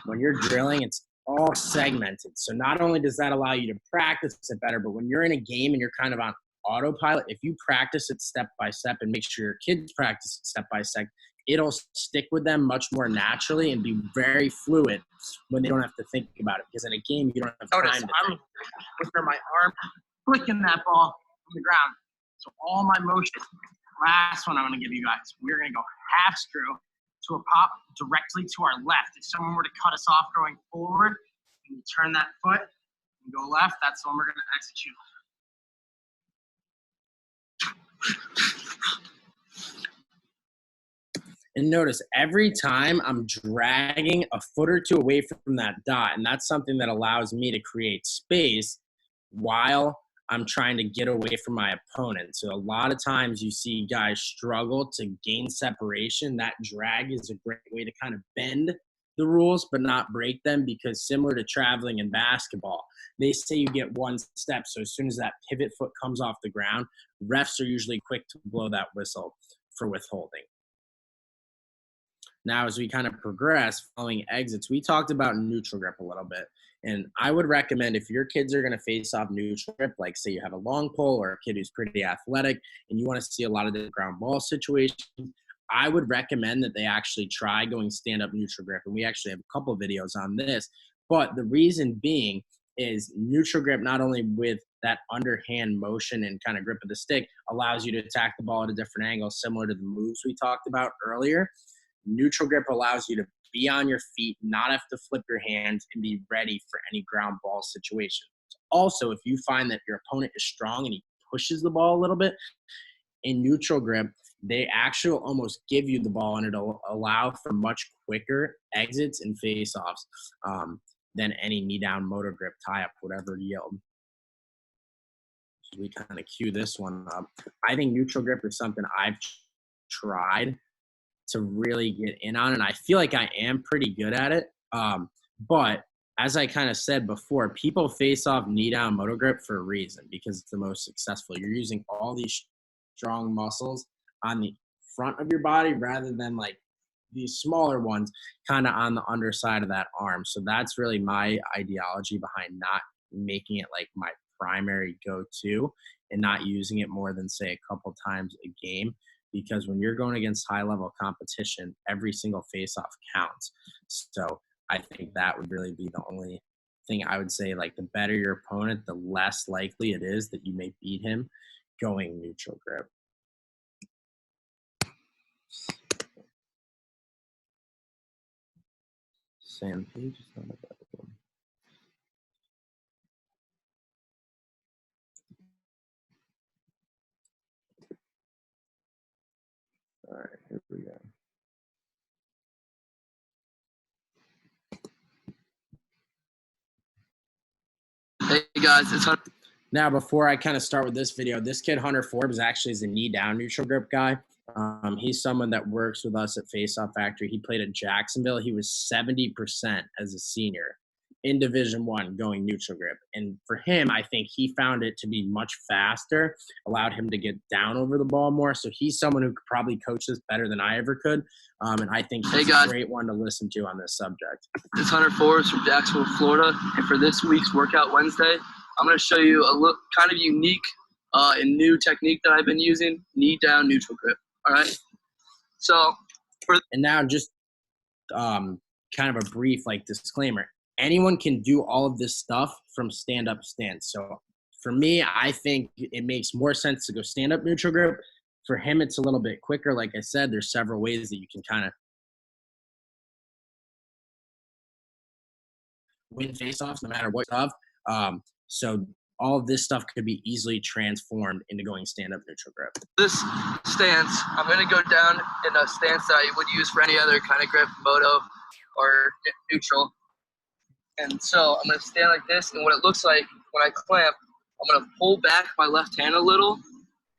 When you're drilling, it's all segmented. So not only does that allow you to practice it better, but when you're in a game and you're kind of on autopilot, if you practice it step by step and make sure your kids practice it step by step, it'll stick with them much more naturally and be very fluid when they don't have to think about it. Because in a game, you don't have time to think. I'm with my arm flicking that ball on the ground. So all my motion, last one I'm going to give you guys, we're going to go half screw to a pop directly to our left. If someone were to cut us off going forward, and you turn that foot and go left, that's the one we're going to execute. And notice every time I'm dragging a foot or two away from that dot, and that's something that allows me to create space while I'm trying to get away from my opponent. So a lot of times you see guys struggle to gain separation. That drag is a great way to kind of bend the rules but not break them, because similar to traveling in basketball, they say you get one step. So as soon as that pivot foot comes off the ground, refs are usually quick to blow that whistle for withholding. Now, as we kind of progress following exits, we talked about neutral grip a little bit. And I would recommend, if your kids are going to face off neutral grip, like say you have a long pole or a kid who's pretty athletic and you want to see a lot of the ground ball situations, I would recommend that they actually try going stand-up neutral grip. And we actually have a couple of videos on this. But the reason being is neutral grip, not only with that underhand motion and kind of grip of the stick, allows you to attack the ball at a different angle, similar to the moves we talked about earlier. Neutral grip allows you to be on your feet, not have to flip your hands, and be ready for any ground ball situation. Also, if you find that your opponent is strong and he pushes the ball a little bit, in neutral grip, they actually almost give you the ball, and it'll allow for much quicker exits and face-offs than any knee-down motor grip tie-up would ever yield. So we kind of cue this one up. I think neutral grip is something I've tried to really get in on, and I feel like I am pretty good at it. But as I kind of said before, people face off knee down motor grip for a reason, because it's the most successful. You're using all these strong muscles on the front of your body rather than like these smaller ones kind of on the underside of that arm. So that's really my ideology behind not making it like my primary go-to and not using it more than, say, a couple times a game. Because when you're going against high-level competition, every single face-off counts. So I think that would really be the only thing I would say. Like, the better your opponent, the less likely it is that you may beat him going neutral grip. Sam page is not available. All right, here we go. Hey guys, it's Hunter. Now, before I kind of start with this video, this kid, Hunter Forbes, actually is a knee down neutral grip guy. He's someone that works with us at Face Off Factory. He played at Jacksonville. He was 70% as a senior in Division I going neutral grip. And for him, I think he found it to be much faster, allowed him to get down over the ball more. So he's someone who could probably coach this better than I ever could. And I think he's a great one to listen to on this subject. It's Hunter Forbes from Jacksonville, Florida. And for this week's Workout Wednesday, I'm going to show you a look kind of unique and new technique that I've been using, knee down neutral grip. All right. So And now just kind of a brief disclaimer. Anyone can do all of this stuff from stand-up stance. So for me, I think it makes more sense to go stand-up neutral grip. For him, it's a little bit quicker. Like I said, there's several ways that you can kind of win face-offs no matter what stuff. So all of this stuff could be easily transformed into going stand-up neutral grip. This stance, I'm going to go down in a stance that I would use for any other kind of grip, moto or neutral. And so I'm going to stand like this, and what it looks like when I clamp, I'm going to pull back my left hand a little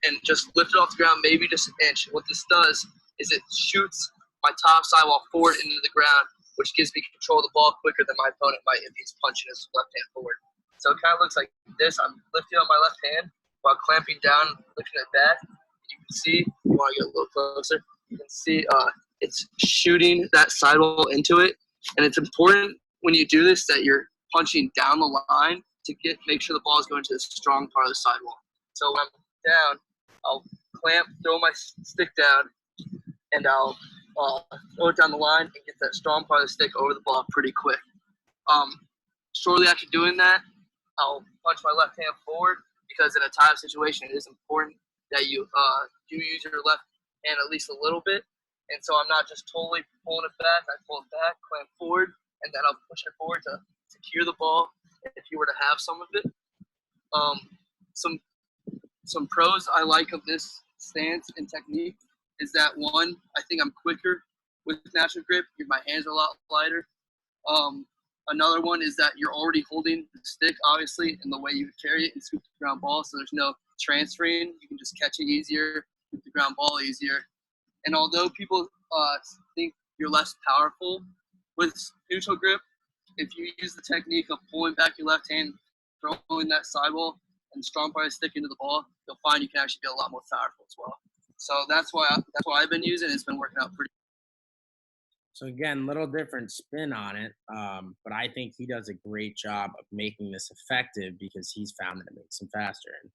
and just lift it off the ground, maybe just an inch. What this does is it shoots my top sidewall forward into the ground, which gives me control of the ball quicker than my opponent might if he's punching his left hand forward. So it kind of looks like this. I'm lifting on my left hand while clamping down, lifting it back. You can see, if you want to get a little closer, you can see it's shooting that sidewall into it. And it's important when you do this that you're punching down the line to make sure the ball is going to the strong part of the sidewall. So when I'm down, I'll clamp, throw my stick down, and I'll throw it down the line and get that strong part of the stick over the ball pretty quick. Shortly after doing that, I'll punch my left hand forward because in a tie-up situation, it is important that you do use your left hand at least a little bit. And so I'm not just totally pulling it back. I pull it back, clamp forward, and then I'll push it forward to secure the ball if you were to have some of it. Some pros I like of this stance and technique is that, one, I think I'm quicker with natural grip. My hands are a lot lighter. Another one is that you're already holding the stick, obviously, in the way you carry it and scoop the ground ball, so there's no transferring. You can just catch it easier, scoop the ground ball easier. And although people think you're less powerful with neutral grip, if you use the technique of pulling back your left hand, throwing that sidewall, and strong part of stick into the ball, you'll find you can actually get a lot more powerful as well. So that's why I've been using it. It's been working out pretty. So again, little different spin on it, but I think he does a great job of making this effective because he's found that it makes him faster. And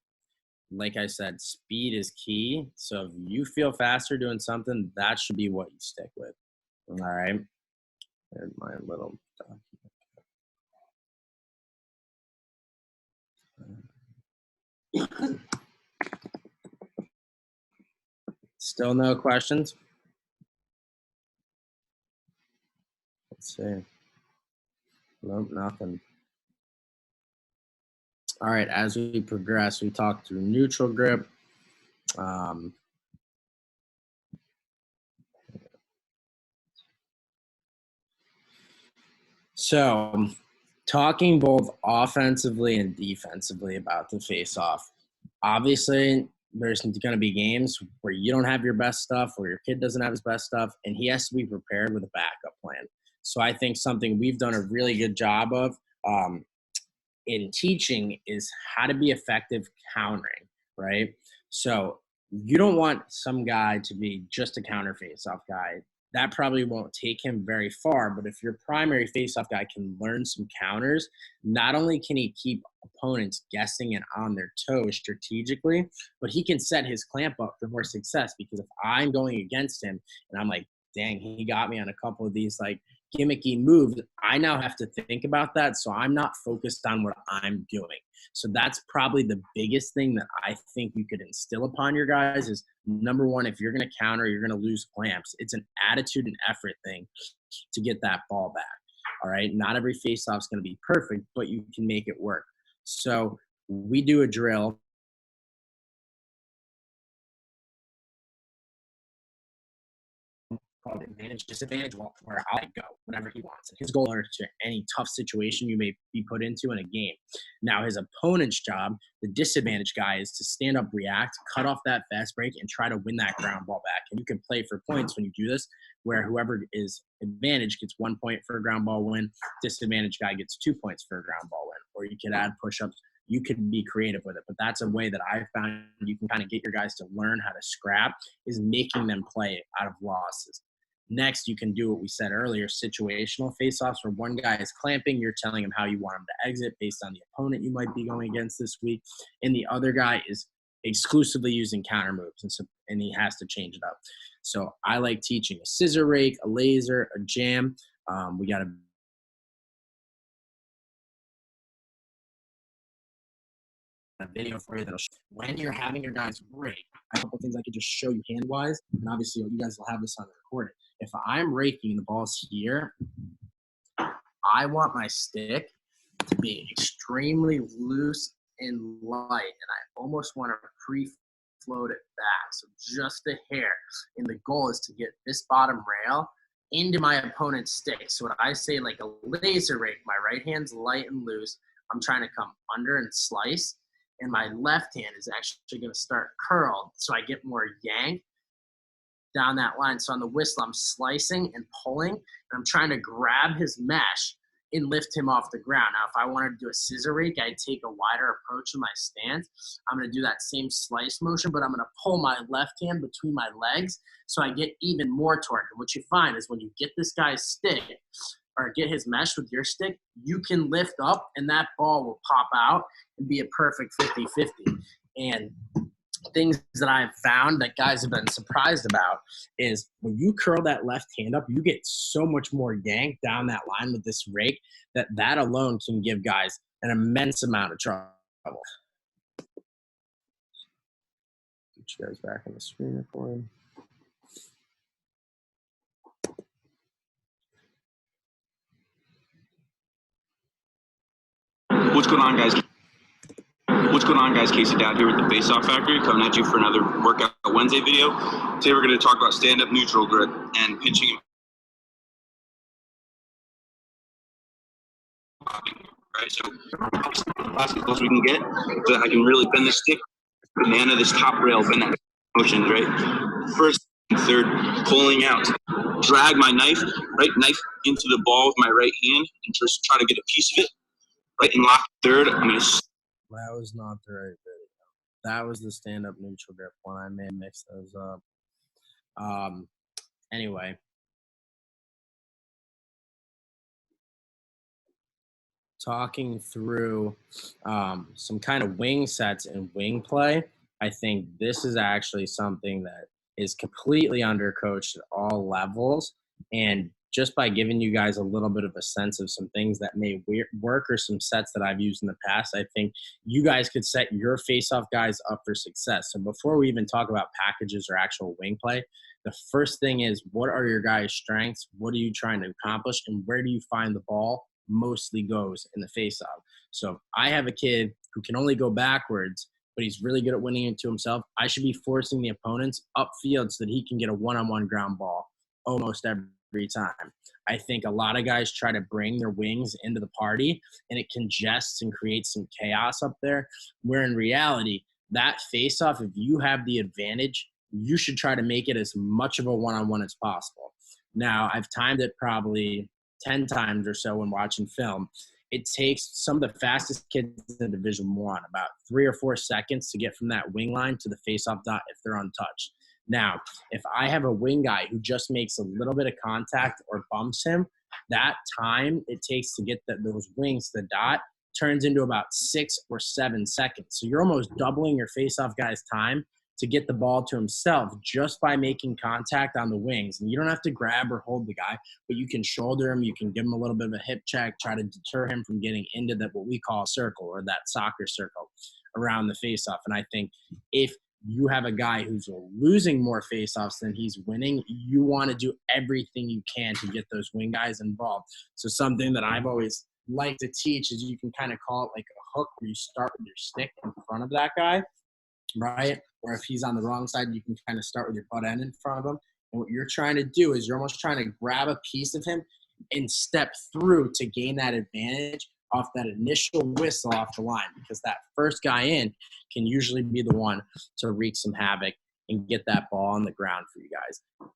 like I said, speed is key. So if you feel faster doing something, that should be what you stick with. All right. There's my little document. Still no questions? Let's see. Nope, nothing. All right, as we progress, we talked through neutral grip. So talking both offensively and defensively about the face-off. Obviously, there's going to be games where you don't have your best stuff, or your kid doesn't have his best stuff, and he has to be prepared with a backup plan. So I think something we've done a really good job of in teaching is how to be effective countering, right? So you don't want some guy to be just a counter face-off guy. That probably won't take him very far, but if your primary face-off guy can learn some counters, not only can he keep opponents guessing and on their toes strategically, but he can set his clamp up for more success, because if I'm going against him and I'm like, dang, he got me on a couple of these like gimmicky moves, I now have to think about that, so I'm not focused on what I'm doing. So that's probably the biggest thing that I think you could instill upon your guys is, number one, if you're going to counter, you're going to lose clamps. It's an attitude and effort thing to get that ball back, all right? Not every face-off is going to be perfect, but you can make it work. So we do a drill. Called advantage, disadvantage, where I go whenever he wants it. His goal is to any tough situation you may be put into in a game. Now, his opponent's job, the disadvantage guy, is to stand up, react, cut off that fast break, and try to win that ground ball back. And you can play for points when you do this, where whoever is advantage gets 1 point for a ground ball win, disadvantage guy gets 2 points for a ground ball win. Or you could add push-ups. You could be creative with it, but that's a way that I found you can kind of get your guys to learn how to scrap, is making them play out of losses. Next, you can do what we said earlier, situational face-offs, where one guy is clamping, you're telling him how you want him to exit based on the opponent you might be going against this week, and the other guy is exclusively using counter moves, and he has to change it up. So I like teaching a scissor rake, a laser, a jam. We got a video for you that'll show when you're having your guys rake. A couple things I could just show you hand-wise, and obviously you guys will have this on the recording. If I'm raking the balls here, I want my stick to be extremely loose and light, and I almost want to pre-float it back, so just a hair. And the goal is to get this bottom rail into my opponent's stick. So when I say like a laser rake, my right hand's light and loose. I'm trying to come under and slice, and my left hand is actually going to start curled, so I get more yank down that line. So on the whistle, I'm slicing and pulling, and I'm trying to grab his mesh and lift him off the ground. Now, if I wanted to do a scissor rake, I'd take a wider approach in my stance. I'm going to do that same slice motion, but I'm going to pull my left hand between my legs so I get even more torque. And what you find is when you get this guy's stick or get his mesh with your stick, you can lift up and that ball will pop out and be a perfect 50-50. And things that I've found that guys have been surprised about is when you curl that left hand up, you get so much more yank down that line with this rake that alone can give guys an immense amount of trouble. Get you guys back on the screen recording. What's going on, guys? What's going on, guys? Casey Dowd here with the Face Off Factory, coming at you for another Workout Wednesday video. Today we're going to talk about stand-up neutral grip and pinching and popping. Right, so as close as we can get, so that I can really bend the stick, banana this top rail, bend that motions. Right, first and third, pulling out, drag my knife into the ball with my right hand, and just try to get a piece of it. Right, and lock third. I'm going to. That was not the right video. That was the stand-up neutral grip one. I may have mixed those up. Anyway. Talking through some kind of wing sets and wing play, I think this is actually something that is completely undercoached at all levels. And just by giving you guys a little bit of a sense of some things that may work or some sets that I've used in the past, I think you guys could set your face-off guys up for success. So before we even talk about packages or actual wing play, the first thing is, what are your guys' strengths? What are you trying to accomplish? And where do you find the ball mostly goes in the face-off? So if I have a kid who can only go backwards, but he's really good at winning it to himself, I should be forcing the opponents upfield so that he can get a one-on-one ground ball almost every time. I think a lot of guys try to bring their wings into the party, and it congests and creates some chaos up there, where in reality, that face-off, if you have the advantage, you should try to make it as much of a one-on-one as possible. Now, I've timed it probably 10 times or so when watching film. It takes some of the fastest kids in Division I about 3 or 4 seconds to get from that wing line to the face-off dot if they're untouched. Now, if I have a wing guy who just makes a little bit of contact or bumps him, that time it takes to get those wings to the dot turns into about 6 or 7 seconds. So you're almost doubling your face-off guy's time to get the ball to himself just by making contact on the wings. And you don't have to grab or hold the guy, but you can shoulder him, you can give him a little bit of a hip check, try to deter him from getting into that what we call a circle, or that soccer circle around the face-off. And I think if you have a guy who's losing more face-offs than he's winning, you want to do everything you can to get those wing guys involved. So something that I've always liked to teach is you can kind of call it like a hook, where you start with your stick in front of that guy, right? Or if he's on the wrong side, you can kind of start with your butt end in front of him. And what you're trying to do is you're almost trying to grab a piece of him and step through to gain that advantage off that initial whistle off the line, because that first guy in can usually be the one to wreak some havoc and get that ball on the ground for you guys.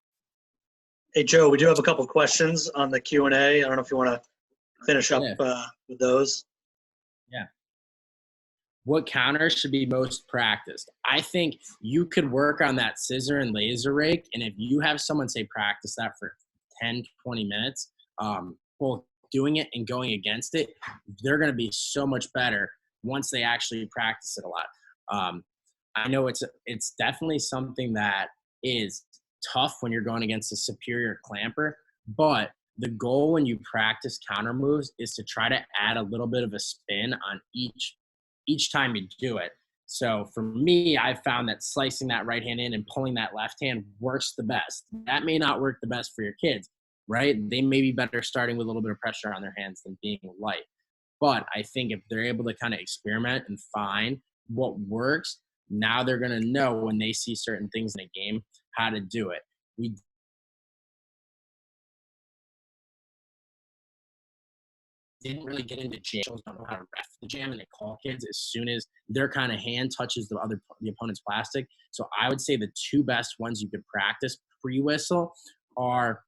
Hey, Joe, we do have a couple questions on the Q&A. I don't know if you want to finish up with those. Yeah. What counters should be most practiced? I think you could work on that scissor and laser rake, and if you have someone say practice that for 10, 20 minutes, both doing it and going against it, they're going to be so much better once they actually practice it a lot. I know it's definitely something that is tough when you're going against a superior clamper, but the goal when you practice counter moves is to try to add a little bit of a spin on each time you do it. So for me, I found that slicing that right hand in and pulling that left hand works the best. That may not work the best for your kids, right? They may be better starting with a little bit of pressure on their hands than being light. But I think if they're able to kind of experiment and find what works, now they're going to know when they see certain things in a game how to do it. We didn't really get into jam. Don't know how to ref the jam, and they call kids as soon as their kind of hand touches the opponent's plastic. So I would say the two best ones you could practice pre-whistle are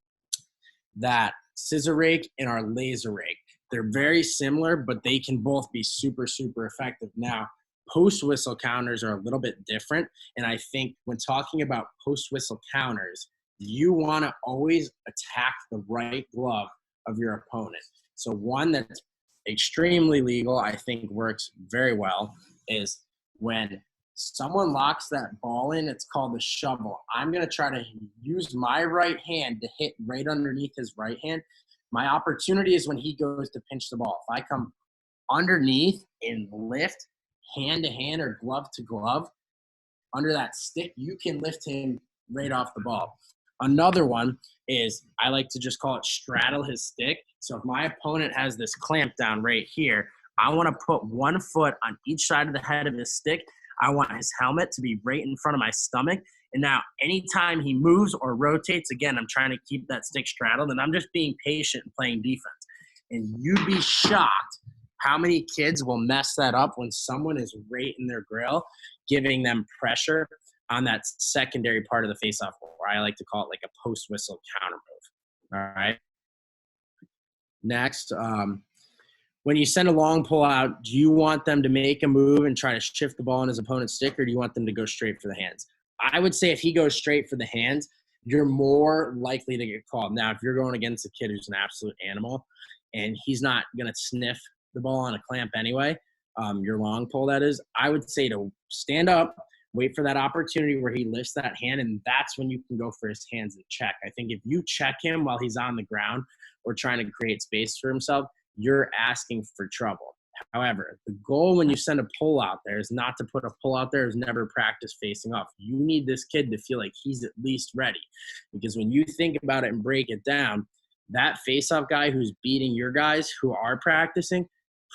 that scissor rake and our laser rake. They're very similar, but they can both be super, super effective. Now, post-whistle counters are a little bit different, and I think when talking about post-whistle counters, you want to always attack the right glove of your opponent. So one that's extremely legal, I think works very well, is when someone locks that ball in, it's called the shovel. I'm going to try to use my right hand to hit right underneath his right hand. My opportunity is when he goes to pinch the ball. If I come underneath and lift hand to hand or glove to glove under that stick, you can lift him right off the ball. Another one is I like to just call it straddle his stick. So if my opponent has this clamp down right here, I want to put one foot on each side of the head of his stick. I want his helmet to be right in front of my stomach. And now anytime he moves or rotates, again, I'm trying to keep that stick straddled, and I'm just being patient and playing defense. And you'd be shocked how many kids will mess that up when someone is right in their grill, giving them pressure on that secondary part of the face-off, or I like to call it like a post-whistle counter move. All right. Next, when you send a long pull out, do you want them to make a move and try to shift the ball in his opponent's stick, or do you want them to go straight for the hands? I would say if he goes straight for the hands, you're more likely to get called. Now, if you're going against a kid who's an absolute animal and he's not going to sniff the ball on a clamp anyway, your long pull that is, I would say to stand up, wait for that opportunity where he lifts that hand, and that's when you can go for his hands and check. I think if you check him while he's on the ground or trying to create space for himself, you're asking for trouble. However, the goal when you send a pull out there is not to put a pull out there who's never practiced facing off. You need this kid to feel like he's at least ready. Because when you think about it and break it down, that face-off guy who's beating your guys who are practicing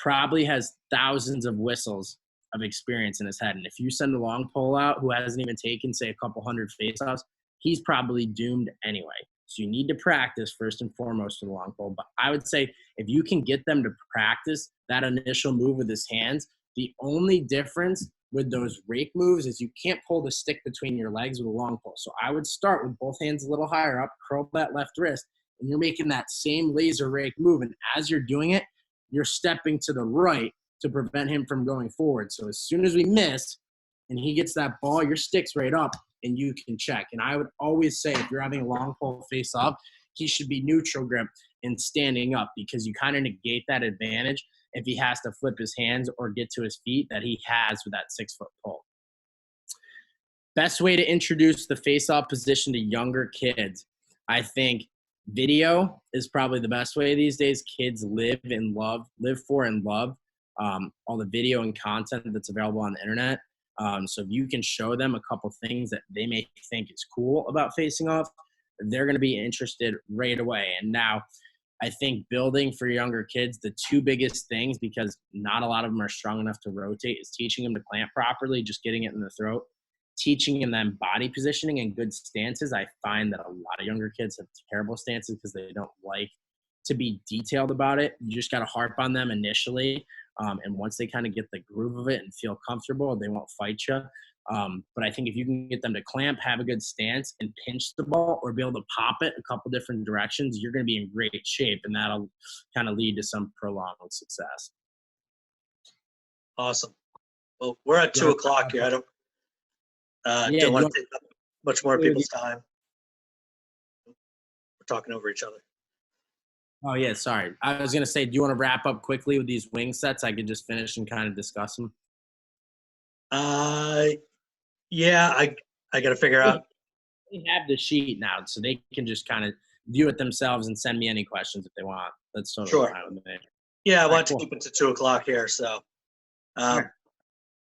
probably has thousands of whistles of experience in his head. And if you send a long pull out who hasn't even taken, say, a couple hundred face-offs, he's probably doomed anyway. So you need to practice first and foremost with the long pull. But I would say if you can get them to practice that initial move with his hands, the only difference with those rake moves is you can't pull the stick between your legs with a long pull. So I would start with both hands a little higher up, curl that left wrist, and you're making that same laser rake move. And as you're doing it, you're stepping to the right to prevent him from going forward. So as soon as we miss and he gets that ball, your stick's right up and you can check. And I would always say if you're having a long pull face up, he should be neutral grip and standing up, because you kind of negate that advantage if he has to flip his hands or get to his feet that he has with that 6-foot pull. Best way to introduce the face-off position to younger kids. I think video is probably the best way these days. Kids live for and love all the video and content that's available on the internet. So if you can show them a couple things that they may think is cool about facing off, they're going to be interested right away. And now I think building for younger kids, the two biggest things, because not a lot of them are strong enough to rotate, is teaching them to clamp properly, just getting it in the throat, teaching them body positioning and good stances. I find that a lot of younger kids have terrible stances because they don't like to be detailed about it. You just got to harp on them initially. And once they kind of get the groove of it and feel comfortable, they won't fight you. But I think if you can get them to clamp, have a good stance, and pinch the ball or be able to pop it a couple different directions, you're going to be in great shape, and that'll kind of lead to some prolonged success. Awesome. Well, we're at 2 o'clock here. I don't want to take up much more people's time. We're talking over each other. Oh, yeah, sorry. I was going to say, do you want to wrap up quickly with these wing sets? I could just finish and kind of discuss them. Yeah, I got to figure out. they have the sheet now, so they can just kind of view it themselves and send me any questions if they want. That's totally Sure. fine with me. Yeah, I All want right, to cool. keep it to 2 o'clock here. So Sure.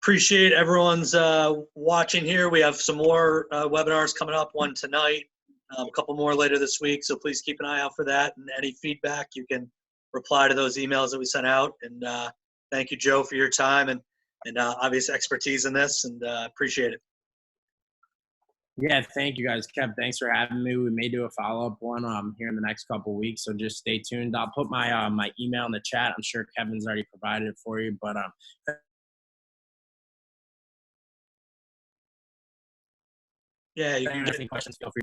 appreciate everyone's watching here. We have some more webinars coming up, one tonight, a couple more later this week. So please keep an eye out for that. And any feedback, you can reply to those emails that we sent out. And thank you, Joe, for your time and obvious expertise in this, and appreciate it. Yeah, thank you guys. Kev, thanks for having me. We may do a follow-up one here in the next couple of weeks, so just stay tuned. I'll put my my email in the chat. I'm sure Kevin's already provided it for you, but Yeah, you if can you have any questions, feel free.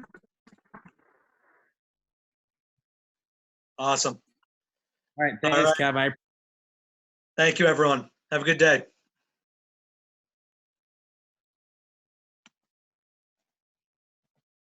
Awesome. All right, thanks, All right. Kev. Thank you, everyone. Have a good day.